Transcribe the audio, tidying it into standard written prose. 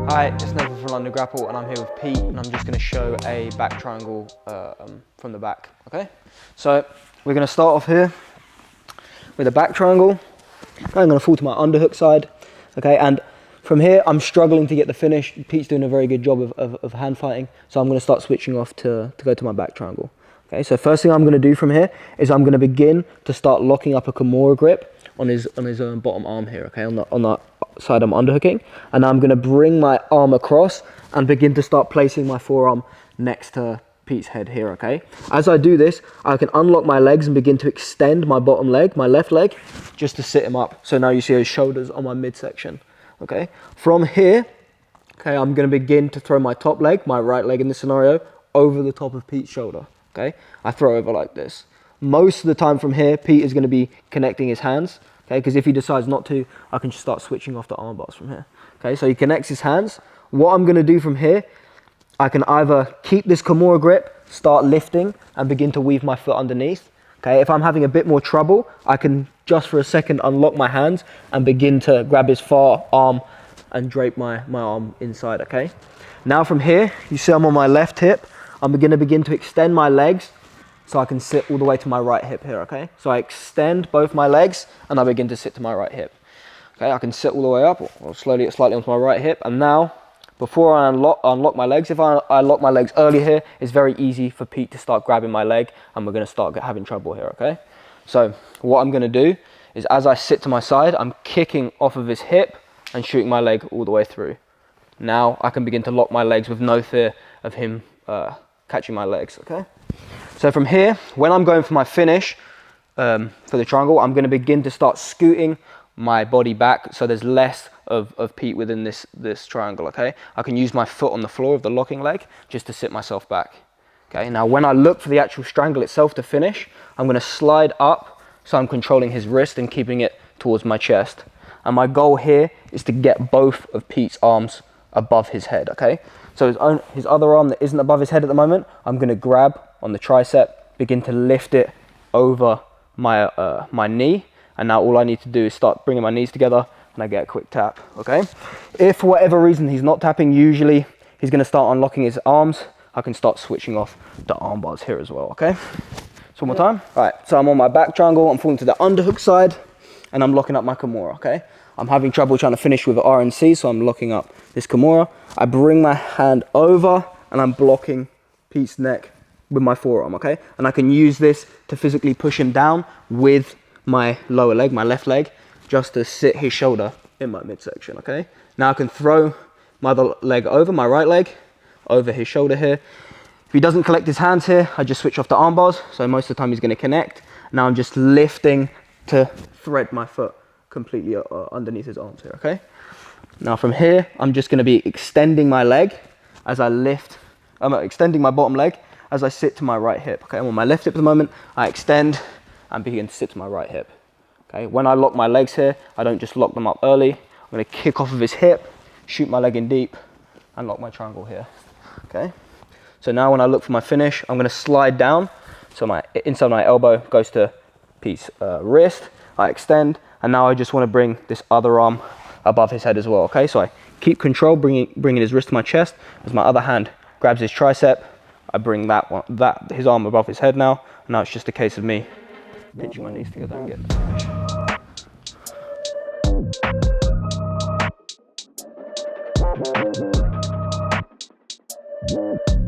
Hi, it's Nathan from London Grapple and I'm here with Pete and I'm just going to show a back triangle from the back, okay? So we're going to start off here with a back triangle. I'm going to fall to my underhook side, okay? And from here, I'm struggling to get the finish. Pete's doing a very good job of hand fighting, so I'm going to start switching off to go to my back triangle. Okay, so first thing I'm going to do from here is I'm going to begin to start locking up a Kimura grip on his bottom arm here, okay, on the side I'm underhooking, and I'm going to bring my arm across and begin to start placing my forearm next to Pete's head here, okay? As I do this, I can unlock my legs and begin to extend my bottom leg, my left leg, just to sit him up. So now you see his shoulders on my midsection, okay? From here, okay, I'm going to begin to throw my top leg, my right leg in this scenario, over the top of Pete's shoulder, okay? I throw over like this. Most of the time from here, Pete is going to be connecting his hands, okay? Because if he decides not to, I can just start switching off the arm bars from here, okay? So he connects his hands. What I'm going to do from here, I can either keep this Kimura grip, start lifting, and begin to weave my foot underneath, okay? If I'm having a bit more trouble, I can just for a second unlock my hands and begin to grab his far arm and drape my arm inside, okay? Now from here, you see I'm on my left hip. I'm going to begin to extend my legs so I can sit all the way to my right hip here, okay? So I extend both my legs and I begin to sit to my right hip. Okay, I can sit all the way up or slightly onto my right hip. And now, before I unlock my legs, if I lock my legs early here, it's very easy for Pete to start grabbing my leg and we're going to start having trouble here, okay? So what I'm going to do is as I sit to my side, I'm kicking off of his hip and shooting my leg all the way through. Now I can begin to lock my legs with no fear of him catching my legs, okay? So from here, when I'm going for my finish for the triangle, I'm going to begin to start scooting my body back so there's less of Pete within this triangle, okay? I can use my foot on the floor of the locking leg just to sit myself back, okay? Now when I look for the actual strangle itself to finish, I'm going to slide up so I'm controlling his wrist and keeping it towards my chest. And my goal here is to get both of Pete's arms above his head, okay? So his other arm that isn't above his head at the moment, I'm going to grab on the tricep, begin to lift it over my knee, and now all I need to do is start bringing my knees together and I get a quick tap, okay? If for whatever reason he's not tapping, usually he's going to start unlocking his arms. I can start switching off the arm bars here as well, okay? So one more time. All right, so I'm on my back triangle, I'm falling to the underhook side and I'm locking up my Kimura, okay? I'm having trouble trying to finish with RNC, so I'm locking up this Kimura. I bring my hand over and I'm blocking Pete's neck with my forearm, okay? And I can use this to physically push him down with my lower leg, my left leg, just to sit his shoulder in my midsection, okay? Now I can throw my other leg over, my right leg, over his shoulder here. If he doesn't collect his hands here, I just switch off the arm bars, so most of the time he's gonna connect. Now I'm just lifting to thread my foot completely underneath his arms here, okay? Now from here, I'm just gonna be extending my leg as I lift, I'm extending my bottom leg as I sit to my right hip, okay? I'm on my left hip at the moment, I extend and begin to sit to my right hip, okay? When I lock my legs here, I don't just lock them up early. I'm gonna kick off of his hip, shoot my leg in deep, and lock my triangle here, okay? So now when I look for my finish, I'm gonna slide down, so my inside my elbow goes to Pete's wrist, I extend, and now I just wanna bring this other arm above his head as well, okay? So I keep control, bringing his wrist to my chest, as my other hand grabs his tricep, I bring his arm above his head now, and now it's just a case of me pinching my knees together and getting the finish.